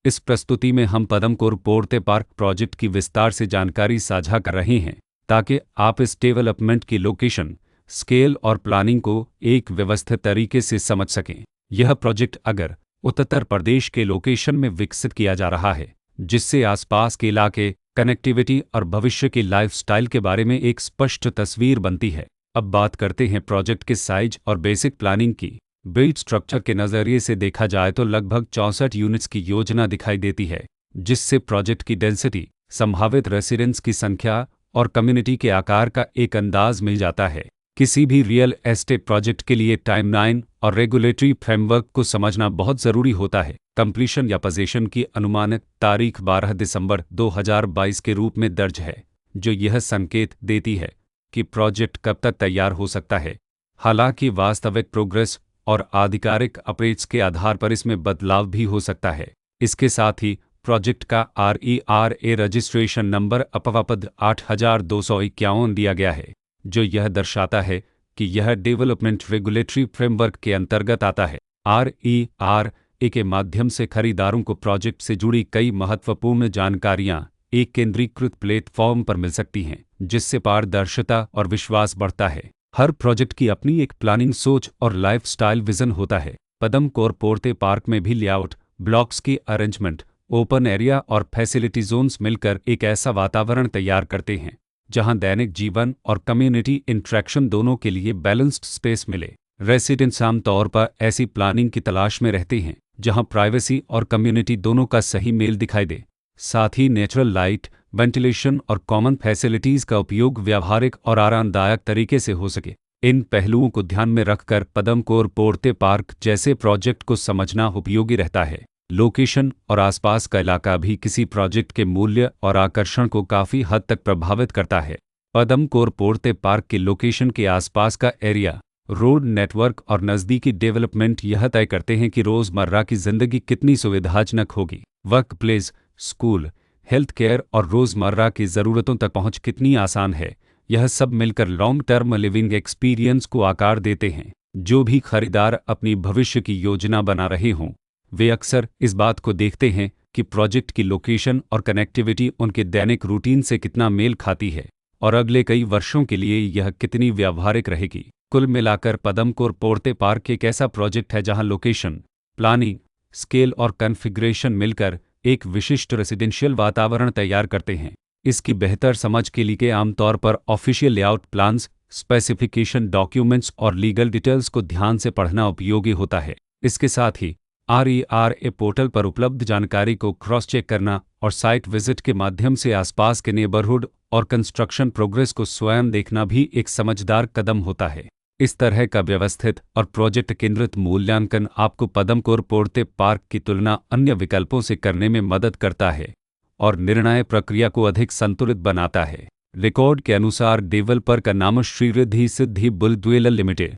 इस प्रस्तुति में हम पदमकोर पोर्ते पार्क प्रोजेक्ट की विस्तार से जानकारी साझा कर रहे हैं ताकि आप इस डेवलपमेंट की लोकेशन, स्केल और प्लानिंग को एक व्यवस्थित तरीके से समझ सकें। यह प्रोजेक्ट अगर उत्तर प्रदेश के लोकेशन में विकसित किया जा रहा है, जिससे आसपास के इलाके, कनेक्टिविटी और भविष्य के लाइफस्टाइल के बारे में एक स्पष्ट तस्वीर बनती है। अब बात करते हैं प्रोजेक्ट के साइज और बेसिक प्लानिंग की। बिल्ड स्ट्रक्चर के नज़रिए से देखा जाए तो लगभग 64 यूनिट्स की योजना दिखाई देती है, जिससे प्रोजेक्ट की डेंसिटी, संभावित रेसिडेंट्स की संख्या और कम्युनिटी के आकार का एक अंदाज मिल जाता है। किसी भी रियल एस्टेट प्रोजेक्ट के लिए टाइमलाइन और रेगुलेटरी फ्रेमवर्क को समझना बहुत ज़रूरी होता है। कंप्लीशन या पोजीशन की अनुमानित तारीख 12 दिसंबर 2022 के रूप में दर्ज है, जो यह संकेत देती है कि प्रोजेक्ट कब तक तैयार हो सकता है। हालांकि वास्तविक प्रोग्रेस और आधिकारिक अपडेट्स के आधार पर इसमें बदलाव भी हो सकता है। इसके साथ ही प्रोजेक्ट का RERA रजिस्ट्रेशन नंबर अपवापद 8251 दिया गया है, जो यह दर्शाता है कि यह डेवलपमेंट रेगुलेटरी फ्रेमवर्क के अंतर्गत आता है। RERA के माध्यम से खरीदारों को प्रोजेक्ट से जुड़ी कई महत्वपूर्ण जानकारियां एक केंद्रीकृत प्लेटफॉर्म पर मिल सकती हैं, जिससे पारदर्शिता और विश्वास बढ़ता है। हर प्रोजेक्ट की अपनी एक प्लानिंग सोच और लाइफस्टाइल विजन होता है। पदमकोर पोर्ते पार्क में भी लेआउट, ब्लॉक्स की अरेंजमेंट, ओपन एरिया और फैसिलिटी जोन्स मिलकर एक ऐसा वातावरण तैयार करते हैं जहां दैनिक जीवन और कम्युनिटी इंटरेक्शन दोनों के लिए बैलेंस्ड स्पेस मिले। रेसिडेंट्स आमतौर पर ऐसी प्लानिंग की तलाश में रहते हैं जहां प्राइवेसी और कम्युनिटी दोनों का सही मेल दिखाई दे। साथ ही नेचुरल लाइट, वेंटिलेशन और कॉमन फैसिलिटीज़ का उपयोग व्यावहारिक और आरामदायक तरीके से हो सके। इन पहलुओं को ध्यान में रखकर पदमकोर पोर्ते पार्क जैसे प्रोजेक्ट को समझना उपयोगी रहता है। लोकेशन और आसपास का इलाका भी किसी प्रोजेक्ट के मूल्य और आकर्षण को काफ़ी हद तक प्रभावित करता है। पदमकोर पोर्ते पार्क के लोकेशन के आसपास का एरिया, रोड नेटवर्क और नज़दीकी डेवलपमेंट यह तय करते हैं कि रोज़मर्रा की ज़िंदगी कितनी सुविधाजनक होगी। Work place, school, health care और रोज़मर्रा की ज़रूरतों तक पहुंच कितनी आसान है। यह सब मिलकर लॉन्ग टर्म लिविंग एक्सपीरियंस को आकार देते हैं। जो भी खरीदार अपनी भविष्य की योजना बना रहे हों, वे अक्सर इस बात को देखते हैं कि प्रोजेक्ट की लोकेशन और कनेक्टिविटी उनके दैनिक रूटीन से कितना मेल खाती है और अगले कई वर्षों के लिए यह कितनी व्यावहारिक रहेगी। कुल मिलाकर पदमकोर पोर्ते पार्क एक ऐसा प्रोजेक्ट है जहां लोकेशन, प्लानिंग, स्केल और कॉन्फ़िगरेशन मिलकर एक विशिष्ट रेसिडेंशियल वातावरण तैयार करते हैं। इसकी बेहतर समझ के लिए आमतौर पर official layout plans, specification documents और लीगल डिटेल्स को ध्यान से पढ़ना उपयोगी होता है। इसके साथ ही RERA पोर्टल पर उपलब्ध जानकारी को क्रॉस चेक करना और साइट विजिट के माध्यम से आसपास के नेबरहुड और कंस्ट्रक्शन प्रोग्रेस को स्वयं देखना भी एक समझदार कदम होता है। इस तरह का व्यवस्थित और प्रोजेक्ट केंद्रित मूल्यांकन आपको पदमकोर पोर्ते पार्क की तुलना अन्य विकल्पों से करने में मदद करता है और निर्णय प्रक्रिया को अधिक संतुलित बनाता है। रिकॉर्ड के अनुसार डेवलपर का नाम श्री रिद्धि सिद्धि बुल्डवेलर लिमिटेड